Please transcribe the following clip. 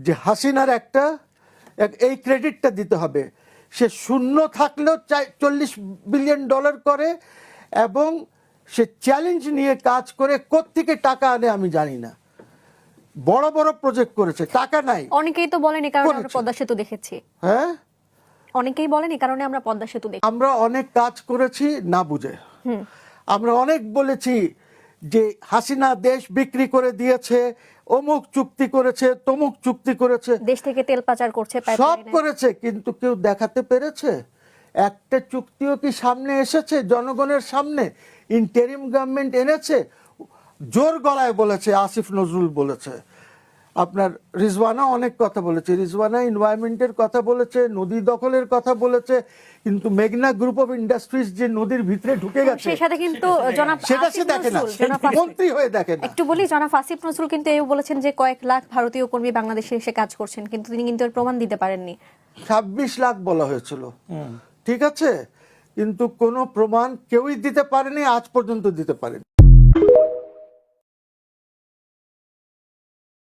যে হাসিনার এই ক্রেডিটটা দিতে হবে, সে শূন্য থাকলেও $40 বিলিয়ন করে এবং সে চ্যালেঞ্জ নিয়ে কাজ করে কোত্থেকে টাকা আনে আমি জানি না। বড় বড় প্রজেক্ট করেছে, টাকা নাই। অনেকেই তো বলেন এই কারণে আমরা পদ্মা সেতু দেখেছি। হ্যাঁ, অনেকেই বলেন এই কারণে আমরা পদ্মা সেতু দেখি। আমরা অনেক কাজ করেছি না বুঝে। আমরা অনেক বলেছি যে হাসিনা দেশ বিক্রি করে দিয়েছে, অমুক চুক্তি করেছে, তমুক চুক্তি করেছে, দেশ থেকে তেল পাচার করছে, সব পাইপলাইনে। করেছে, কিন্তু কেউ দেখাতে পেরেছে? একটা চুক্তিও কি সামনে এসেছে জনগণের সামনে? ইন্টারিম গভর্নমেন্ট এনেছে, জোর গলায় বলেছে, আসিফ নজরুল বলেছে, আপনার রিজওয়ানা অনেক কথা বলেছে, রিজওয়ানা এনভায়রনমেন্টের কথা বলেছে, নদী দখলের কথা বলেছে, কিন্তু মেঘনা গ্রুপ অফ ইন্ডাস্ট্রিজ যে নদীর ভিতরে ঢুকে গেছে সেই সাথে কিন্তু জনাব সেটা সে আসিফ দেখে না, নজরুল, জনাব মন্ত্রী হয়ে দেখে না। একটু বলি, জনাব আসিফ নজরুল কিন্তু এও বলেছেন যে কয়েক লাখ ভারতীয় কর্মী বাংলাদেশে এসে কাজ করছেন, কিন্তু তিনি কিন্তু এর প্রমাণ দিতে পারেননি। 26 লাখ বলা হয়েছিল, ঠিক আছে, কিন্তু কোনো প্রমাণ কেউই দিতে পারেনি, আজ পর্যন্ত দিতে পারেনি।